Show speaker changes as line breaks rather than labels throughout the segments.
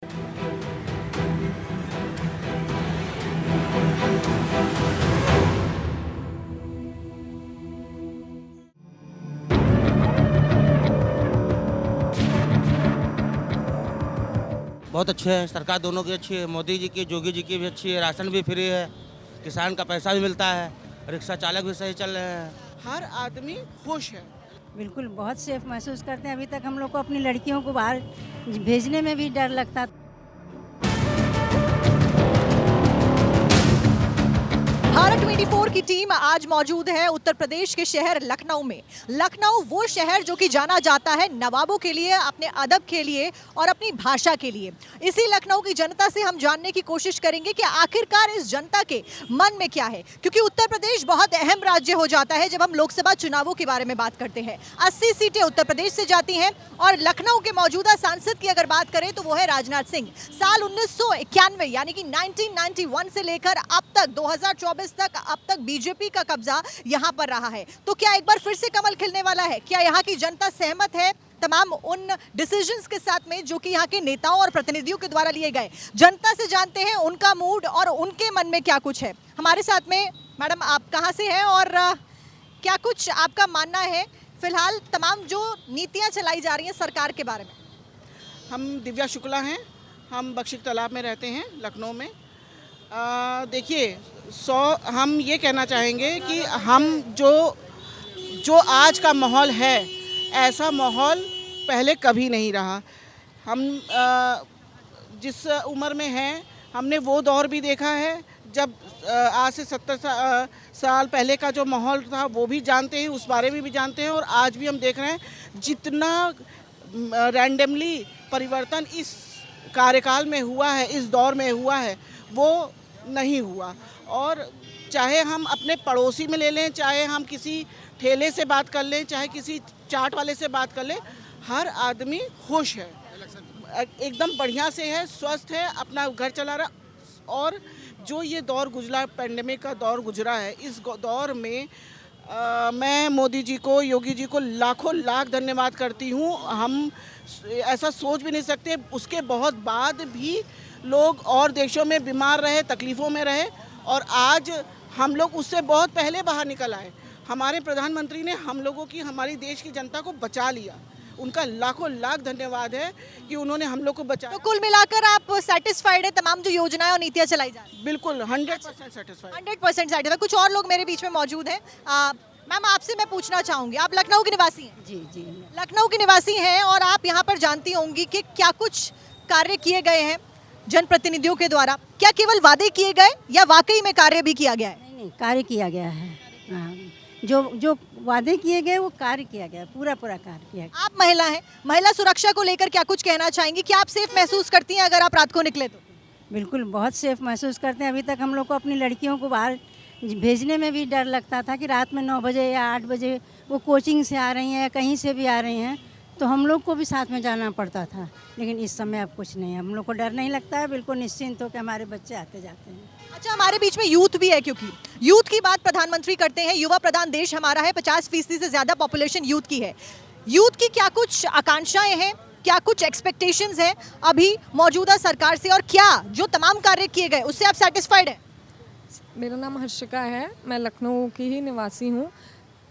बहुत अच्छे हैं, सरकार दोनों की अच्छी है, मोदी जी की, योगी जी की भी अच्छी है, राशन भी फ्री है, किसान का पैसा भी मिलता है, रिक्शा चालक भी सही चल रहे हैं।
हर आदमी खुश है।
बिल्कुल बहुत सेफ महसूस करते हैं। अभी तक हम लोग को अपनी लड़कियों को बाहर भेजने में भी डर लगता था।
भारत 24 की टीम आज मौजूद है उत्तर प्रदेश के शहर लखनऊ में। लखनऊ वो शहर जो कि जाना जाता है नवाबों के लिए, अपने अदब के लिए और अपनी भाषा के लिए। इसी लखनऊ की जनता से हम जानने की कोशिश करेंगे कि आखिरकार इस जनता के मन में क्या है, क्योंकि उत्तर प्रदेश बहुत अहम राज्य हो जाता है जब हम लोकसभा चुनावों के बारे में बात करते हैं। 80 सीटें उत्तर प्रदेश से जाती हैं और लखनऊ के मौजूदा सांसद की अगर बात करें तो वो है राजनाथ सिंह। साल 1991 यानी कि 1991 से लेकर अब तक 2024 तक अब तक बीजेपी का कब्जा यहां पर रहा है। तो क्या एक बार फिर से कमल खिलने वाला है? क्या यहां की जनता सहमत है तमाम उन डिसीजंस के साथ में जो कि यहाँ के नेताओं और प्रतिनिधियों के द्वारा लिए गए? जनता से जानते हैं उनका मूड और उनके मन में क्या कुछ है। हमारे साथ में मैडम, आप कहाँ से हैं और क्या कुछ आपका मानना है फिलहाल तमाम जो नीतियाँ चलाई जा रही हैं सरकार के बारे में?
हम दिव्या शुक्ला हैं, हम बख्शी तालाब में रहते हैं लखनऊ में। देखिए, हम ये कहना चाहेंगे कि हम जो आज का माहौल है, ऐसा माहौल पहले कभी नहीं रहा। हम जिस उम्र में हैं, हमने वो दौर भी देखा है जब आज से 70 साल पहले का जो माहौल था वो भी जानते हैं, उस बारे में भी जानते हैं। और आज भी हम देख रहे हैं जितना रैंडमली परिवर्तन इस कार्यकाल में हुआ है, इस दौर में हुआ है, वो नहीं हुआ। और चाहे हम अपने पड़ोसी में ले लें, चाहे हम किसी ठेले से बात कर लें, चाहे किसी चाट वाले से बात कर लें, हर आदमी खुश है, एकदम बढ़िया से है, स्वस्थ है, अपना घर चला रहा। और जो ये दौर गुजरा, पेंडेमिक का दौर गुजरा है, इस दौर में मैं मोदी जी को, योगी जी को लाखों लाख धन्यवाद करती हूँ। हम ऐसा सोच भी नहीं सकते, उसके बहुत बाद भी लोग और देशों में बीमार रहे, तकलीफ़ों में रहे, और आज हम लोग उससे बहुत पहले बाहर निकल आए। हमारे प्रधानमंत्री ने हम लोगों की, हमारी देश की जनता को बचा लिया। उनका लाखों लाख धन्यवाद है कि उन्होंने हम लोग को बचाया।
तो कुल मिलाकर आप सेटिस्फाइड है तमाम जो योजनाएं और नीतियां चलाई जा रही हैं?
बिल्कुल 100% सेटिस्फाइड।
100% सेटिस्फाइड। कुछ और लोग मेरे बीच में मौजूद हैं। मैम, आपसे मैं पूछना चाहूंगी, आप लखनऊ के निवासी हैं?
जी जी।
लखनऊ के निवासी हैं और आप यहाँ पर जानती होंगी कि क्या कुछ कार्य किए गए हैं जनप्रतिनिधियों के द्वारा। क्या केवल वादे किए गए या वाकई में कार्य भी किया गया है?
नहीं, कार्य किया गया है। हाँ, जो वादे किए गए वो कार्य किया गया, पूरा कार्य किया गया।
आप महिला हैं, महिला सुरक्षा को लेकर क्या कुछ कहना चाहेंगी? क्या आप सेफ महसूस करती हैं अगर आप रात को निकले तो?
बिल्कुल बहुत सेफ महसूस करते हैं। अभी तक हम लोग को अपनी लड़कियों को बाहर भेजने में भी डर लगता था कि रात में 9 बजे या 8 बजे वो कोचिंग से आ रही हैं या कहीं से भी आ रही हैं, तो हम लोग को भी साथ में जाना पड़ता था। लेकिन इस समय अब कुछ नहीं है, हम लोग को डर नहीं लगता है, बिल्कुल निश्चिंत हो के हमारे बच्चे आते जाते हैं।
अच्छा, हमारे बीच में यूथ भी है, क्योंकि यूथ की बात प्रधानमंत्री करते हैं, युवा प्रधान देश हमारा है, 50% से ज़्यादा पॉपुलेशन यूथ की है। यूथ की क्या कुछ आकांक्षाएं हैं, क्या कुछ एक्सपेक्टेशंस हैं अभी मौजूदा सरकार से, और क्या जो तमाम कार्य किए गए उससे आप सेटिस्फाइड हैं?
मेरा नाम हर्षिका है, मैं लखनऊ की ही निवासी हूँ।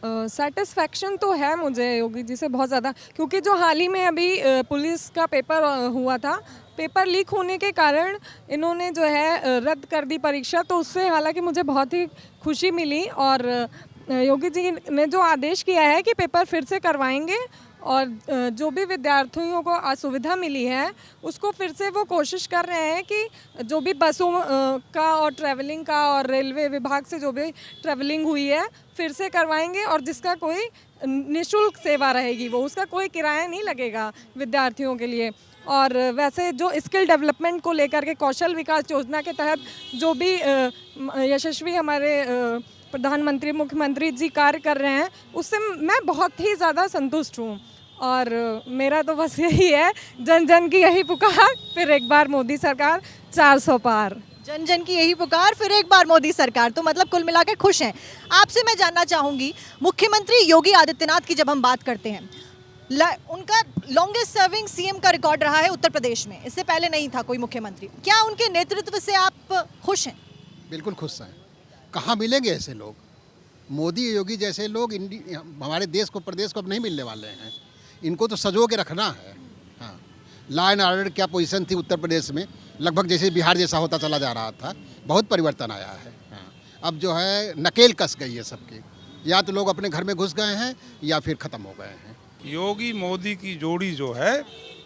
सेटिस्फैक्शन तो है मुझे योगी जी से बहुत ज़्यादा, क्योंकि जो हाल ही में अभी पुलिस का पेपर हुआ था, पेपर लीक होने के कारण इन्होंने जो है रद्द कर दी परीक्षा, तो उससे हालांकि मुझे बहुत ही खुशी मिली। और योगी जी ने जो आदेश किया है कि पेपर फिर से करवाएंगे और जो भी विद्यार्थियों को असुविधा मिली है उसको फिर से वो कोशिश कर रहे हैं कि जो भी बसों का और ट्रैवलिंग का और रेलवे विभाग से जो भी ट्रैवलिंग हुई है फिर से करवाएंगे, और जिसका कोई निःशुल्क सेवा रहेगी, वो उसका कोई किराया नहीं लगेगा विद्यार्थियों के लिए। और वैसे जो स्किल डेवलपमेंट को लेकर के कौशल विकास योजना के तहत जो भी यशस्वी हमारे प्रधानमंत्री, मुख्यमंत्री जी कार्य कर रहे हैं, उससे मैं बहुत ही ज़्यादा संतुष्ट हूँ। और मेरा तो बस यही है, जन जन की यही पुकार, फिर एक बार मोदी सरकार 400 पार।
जन जन की यही पुकार, फिर एक बार मोदी सरकार। तो मतलब कुल मिलाकर खुश हैं। आपसे मैं जानना चाहूँगी, मुख्यमंत्री योगी आदित्यनाथ की जब हम बात करते हैं उनका लॉन्गेस्ट सर्विंग सीएम का रिकॉर्ड रहा है उत्तर प्रदेश में, इससे पहले नहीं था कोई मुख्यमंत्री। क्या उनके नेतृत्व से आप खुश हैं?
बिल्कुल खुश हैं। कहाँ मिलेंगे ऐसे लोग? मोदी योगी जैसे लोग हमारे देश को, प्रदेश को अब नहीं मिलने वाले हैं। इनको तो सजो के रखना है। हाँ, लॉ एंड ऑर्डर क्या पोजीशन थी उत्तर प्रदेश में, लगभग जैसे बिहार जैसा होता चला जा रहा था। बहुत परिवर्तन आया है। हाँ, अब जो है नकेल कस गई है सबकी, या तो लोग अपने घर में घुस गए हैं या फिर ख़त्म हो गए हैं।
योगी मोदी की जोड़ी जो है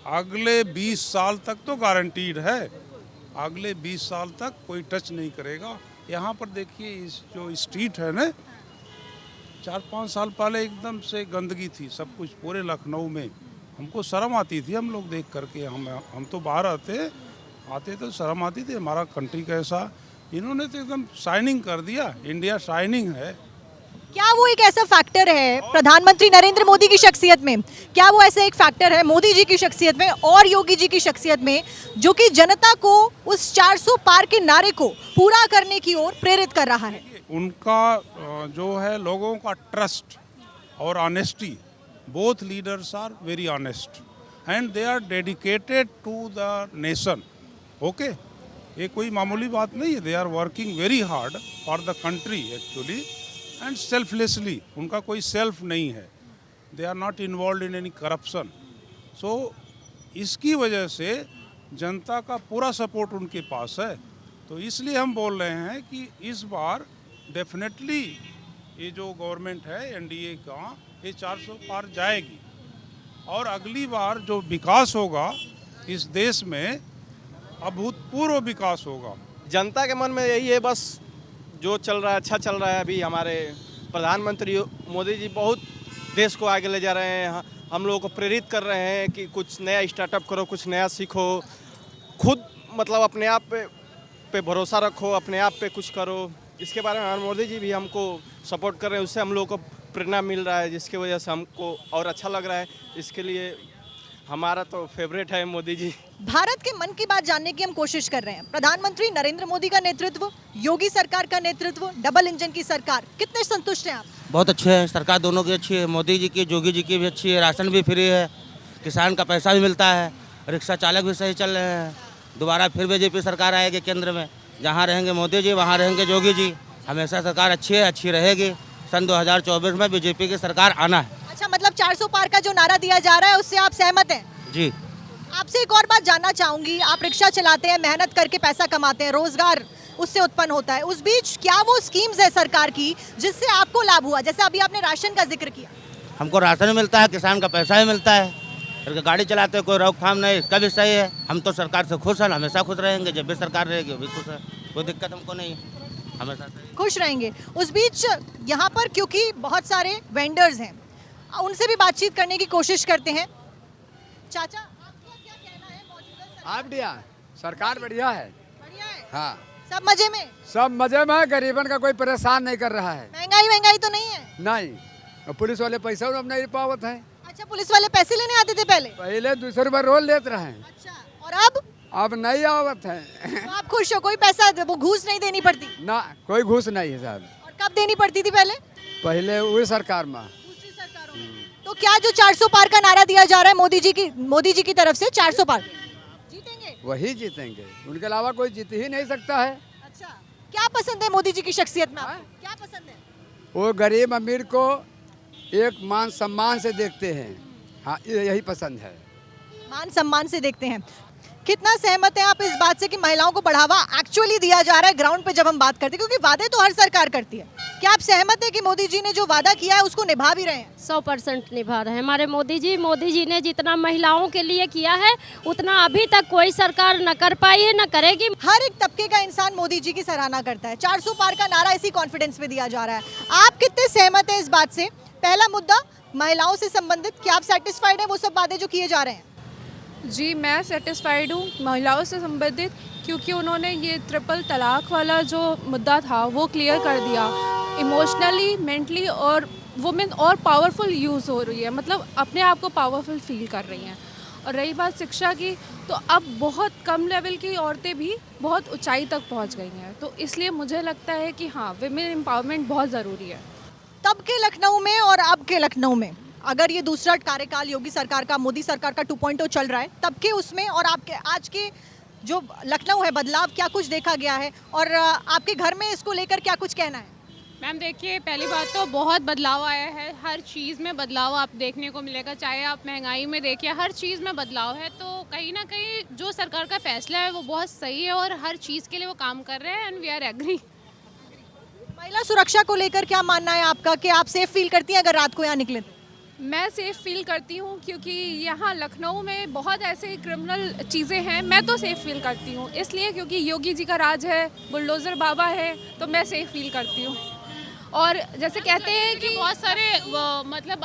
अगले 20 साल तक तो गारंटीड है। अगले 20 साल तक कोई टच नहीं करेगा। यहाँ पर देखिए इस जो स्ट्रीट है ना, 4-5 साल पहले एकदम से गंदगी थी सब कुछ पूरे लखनऊ में। हमको शर्म आती थी, हम लोग देख करके, हम तो बाहर आते तो शर्म आती थी हमारा कंट्री कैसा। इन्होंने तो एकदम शाइनिंग कर दिया, इंडिया शाइनिंग है।
क्या वो एक ऐसा फैक्टर है प्रधानमंत्री नरेंद्र मोदी की शख्सियत में, क्या वो ऐसा एक फैक्टर है मोदी जी की शख्सियत में और योगी जी की शख्सियत में, जो कि जनता को उस 400 पार के नारे को पूरा करने की ओर प्रेरित कर रहा है?
उनका जो है लोगों का ट्रस्ट और honesty, both leaders are very honest and they are dedicated to the nation. Okay, ये कोई मामूली बात नहीं है। They are working very hard for the country actually and selflessly. उनका कोई सेल्फ नहीं है। They are not involve in any corruption. So इसकी वजह से जनता का पूरा सपोर्ट उनके पास है। तो इसलिए हम बोल रहे हैं कि इस बार डेफिनेटली ये जो गवर्नमेंट है एनडीए का, ये 400 पार जाएगी और अगली बार जो विकास होगा इस देश में अभूतपूर्व विकास होगा।
जनता के मन में यही है, बस जो चल रहा है अच्छा चल रहा है। अभी हमारे प्रधानमंत्री मोदी जी बहुत देश को आगे ले जा रहे हैं, हम लोगों को प्रेरित कर रहे हैं कि कुछ नया स्टार्टअप करो, कुछ नया सीखो, खुद मतलब अपने आप पे भरोसा रखो, अपने आप पे कुछ करो। इसके बारे में मोदी जी भी हमको सपोर्ट कर रहे हैं, उससे हम लोगों को प्रेरणा मिल रहा है, जिसकी वजह से हमको और अच्छा लग रहा है। इसके लिए हमारा तो फेवरेट है मोदी जी।
भारत के मन की बात जानने की हम कोशिश कर रहे हैं। प्रधानमंत्री नरेंद्र मोदी का नेतृत्व, योगी सरकार का नेतृत्व, डबल इंजन की सरकार, कितने संतुष्ट हैं आप?
बहुत अच्छे हैं, सरकार दोनों की अच्छी है। मोदी जी की, योगी जी की भी अच्छी है। राशन भी फ्री है, किसान का पैसा भी मिलता है, रिक्शा चालक भी सही चल रहे हैं। दोबारा फिर बीजेपी सरकार आएगी केंद्र में, जहाँ रहेंगे मोदी जी वहाँ रहेंगे योगी जी। हमेशा सरकार अच्छी है, अच्छी रहेगी। सन 2024 में बीजेपी की सरकार आना है।
अच्छा, मतलब 400 पार का जो नारा दिया जा रहा है उससे आप सहमत हैं?
जी।
आपसे एक और बात जानना चाहूंगी। आप रिक्शा चलाते हैं, मेहनत करके पैसा कमाते हैं, रोजगार उससे उत्पन्न होता है। उस बीच क्या वो स्कीम्स है सरकार की जिससे आपको लाभ हुआ? जैसे अभी आपने राशन का जिक्र किया।
हमको राशन मिलता है, किसान का पैसा भी मिलता है, फिर गाड़ी चलाते कोई रोकथाम नहीं, इसका भी सही है। हम तो सरकार से खुश हैं, हमेशा खुश रहेंगे। जब भी सरकार रहेगी वो भी खुश है, कोई दिक्कत हमको नहीं है, हमेशा
खुश रहेंगे। उस बीच यहाँ पर क्योंकि बहुत सारे वेंडर्स हैं, उनसे भी बातचीत करने की कोशिश करते हैं। चाचा, आपका क्या कहना है मौजूदा सरकार?
आप दिया सरकार बढ़िया है।
बढ़िया है।
हाँ,
सब मजे में?
सब मजे में, गरीबन का कोई परेशान नहीं कर रहा है।
महंगाई तो नहीं है?
नहीं, और पुलिस वाले पैसा अब नहीं पावत है।
अच्छा, पुलिस वाले पैसे लेने आते थे पहले?
पहले 200 रुपये रोज लेते रहे।
अच्छा, और
अब नहीं आवत है।
तो आप खुश हो? कोई पैसा वो घूस नहीं देनी पड़ती?
ना, कोई घूस नहीं है साहब।
और कब देनी पड़ती थी पहले?
पहले वही सरकार में।
तो क्या जो 400 पार का नारा दिया जा रहा है मोदी जी की तरफ से, 400 पार जीतेंगे?
वही जीतेंगे, उनके अलावा कोई जीत ही नहीं सकता है।
अच्छा, क्या पसंद है मोदी जी की शख्सियत में आपको? क्या पसंद है?
वो गरीब अमीर को एक मान सम्मान से देखते हैं। हाँ, यही पसंद है।
मान सम्मान से देखते हैं। कितना सहमत है आप इस बात से कि महिलाओं को बढ़ावा एक्चुअली दिया जा रहा है ग्राउंड पे जब हम बात करते हैं? क्योंकि वादे तो हर सरकार करती है। क्या आप सहमत है कि मोदी जी ने जो वादा किया है उसको निभा भी रहे हैं?
100% निभा रहे हैं हमारे मोदी जी ने जितना महिलाओं के लिए किया है उतना अभी तक कोई सरकार न कर पाई है, न करेगी।
हर एक तबके का इंसान मोदी जी की सराहना करता है। 400 पार का नारा इसी कॉन्फिडेंस में दिया जा रहा है। आप कितने सहमत हैं इस बात से? पहला मुद्दा महिलाओं से संबंधित, क्या आप सेटिस्फाइड हैं वो सब वादे जो किए जा रहे हैं?
जी, मैं सेटिस्फाइड हूँ महिलाओं से संबंधित, क्योंकि उन्होंने ये ट्रिपल तलाक वाला जो मुद्दा था वो क्लियर कर दिया। इमोशनली, मेंटली और वुमेन और पावरफुल यूज़ हो रही है, मतलब अपने आप को पावरफुल फील कर रही हैं। और रही बात शिक्षा की, तो अब बहुत कम लेवल की औरतें भी बहुत ऊंचाई तक पहुंच गई हैं। तो इसलिए मुझे लगता है कि हाँ, विमेन एम्पावरमेंट बहुत ज़रूरी है।
तब के लखनऊ में और अब के लखनऊ में अगर ये दूसरा कार्यकाल योगी सरकार का, मोदी सरकार का 2.0 चल रहा है, तब के उसमें और आपके आज के जो लखनऊ है, बदलाव क्या कुछ देखा गया है और आपके घर में इसको लेकर क्या कुछ कहना है?
मैम देखिए, पहली बात तो बहुत बदलाव आया है, हर चीज़ में बदलाव आप देखने को मिलेगा, चाहे आप महंगाई में देखिए, हर चीज़ में बदलाव है। तो कहीं ना कहीं जो सरकार का फैसला है वो बहुत सही है और हर चीज़ के लिए वो काम कर रहे हैं एंड वी आर एग्री।
महिला सुरक्षा को लेकर क्या मानना है आपका कि आप सेफ फील करती हैं अगर रात को यहाँ निकले?
मैं सेफ़ फील करती हूँ क्योंकि यहाँ लखनऊ में बहुत ऐसे क्रिमिनल चीज़ें हैं। मैं तो सेफ़ फील करती हूँ इसलिए क्योंकि योगी जी का राज है, बुलडोज़र बाबा है, तो मैं सेफ़ फील करती हूँ। और जैसे कहते हैं कि
बहुत सारे मतलब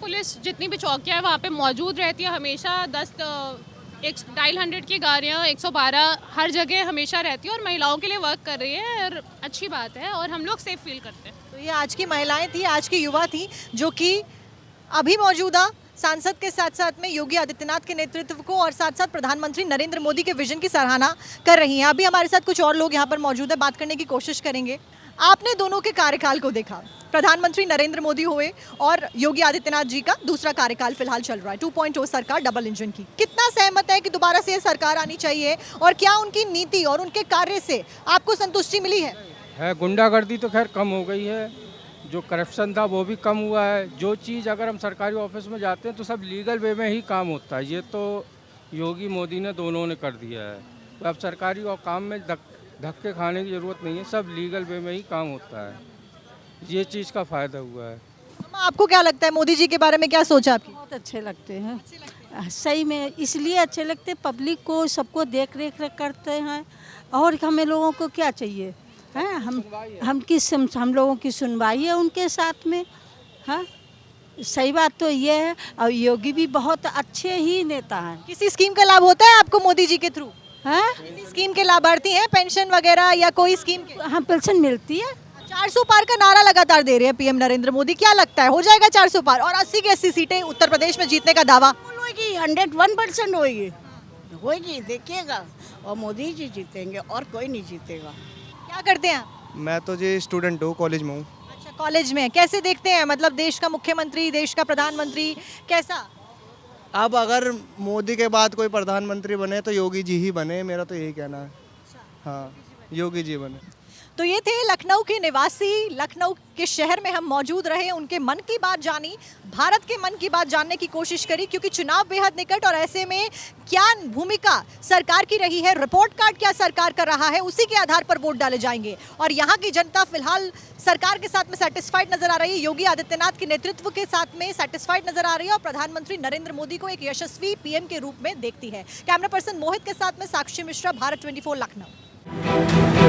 पुलिस जितनी भी चौकियाँ हैं वहाँ पे मौजूद रहती है हमेशा। 250 की गाड़ियाँ 112 हर जगह हमेशा रहती है और महिलाओं के लिए वर्क कर रही है और अच्छी बात है और हम लोग सेफ फील करते हैं।
तो ये आज की महिलाएं थी, आज की युवा थी जो कि अभी मौजूदा सांसद के साथ साथ में योगी आदित्यनाथ के नेतृत्व को और साथ साथ प्रधानमंत्री नरेंद्र मोदी के विजन की सराहना कर रही हैं। अभी हमारे साथ कुछ और लोग यहाँ पर मौजूद है, बात करने की कोशिश करेंगे। आपने दोनों के कार्यकाल को देखा, प्रधानमंत्री नरेंद्र मोदी हुए और योगी आदित्यनाथ जी का दूसरा कार्यकाल फिलहाल चल रहा है, 2.0 सरकार डबल इंजन की। कितना सहमत है कि दोबारा से ये सरकार आनी चाहिए और क्या उनकी नीति और उनके कार्य से आपको संतुष्टि मिली है?
गुंडागर्दी तो खैर कम हो गई है, जो करप्शन था वो भी कम हुआ है। जो चीज़ अगर हम सरकारी ऑफिस में जाते हैं तो सब लीगल वे में ही काम होता है, ये तो योगी मोदी ने दोनों ने कर दिया है। तो अब सरकारी और काम में धक्के खाने की ज़रूरत नहीं है, सब लीगल वे में ही काम होता है, ये चीज़ का फ़ायदा हुआ है।
आपको क्या लगता है मोदी जी के बारे में, क्या सोचा आपकी?
बहुत अच्छे लगते हैं, सही में इसलिए अच्छे लगते हैं, पब्लिक को सबको देख रेख करते हैं और हमें लोगों को क्या चाहिए है, हम लोगों की सुनवाई है उनके साथ में। हाँ, सही बात तो ये है। और योगी भी बहुत अच्छे ही नेता हैं।
किसी स्कीम का लाभ होता है आपको मोदी जी के थ्रू?
हाँ,
किसी स्कीम के लाभार्थी हैं, पेंशन वगैरह या कोई स्कीम के?
हाँ, पेंशन मिलती है।
400 पार का नारा लगातार दे रहे हैं पीएम नरेंद्र मोदी, क्या लगता है हो जाएगा 400 पार और 80 की 80 सीटें उत्तर प्रदेश में जीतने का दावा?
होगी, 101% होगी, देखिएगा। और मोदी जी जीतेंगे और कोई नहीं जीतेगा।
क्या करते हैं आप?
मैं तो जी स्टूडेंट हूँ, कॉलेज में हूँ।
अच्छा, कॉलेज में। कैसे देखते हैं, मतलब देश का मुख्यमंत्री, देश का प्रधानमंत्री कैसा?
अब अगर मोदी के बाद कोई प्रधानमंत्री बने तो योगी जी ही बने, मेरा तो यही कहना है। हाँ, योगी जी बने।
तो ये थे लखनऊ के निवासी, लखनऊ के शहर में हम मौजूद रहे, उनके मन की बात जानी, भारत के मन की बात जानने की कोशिश करी, क्योंकि चुनाव बेहद निकट और ऐसे में क्या भूमिका सरकार की रही है, रिपोर्ट कार्ड क्या सरकार कर रहा है, उसी के आधार पर वोट डाले जाएंगे। और यहाँ की जनता फिलहाल सरकार के साथ में सेटिस्फाइड नजर आ रही है, योगी आदित्यनाथ के नेतृत्व के साथ में सेटिस्फाइड नजर आ रही है और प्रधानमंत्री नरेंद्र मोदी को एक यशस्वी पीएम के रूप में देखती है। कैमरा पर्सन मोहित के साथ में साक्षी मिश्रा, भारत 24 लखनऊ।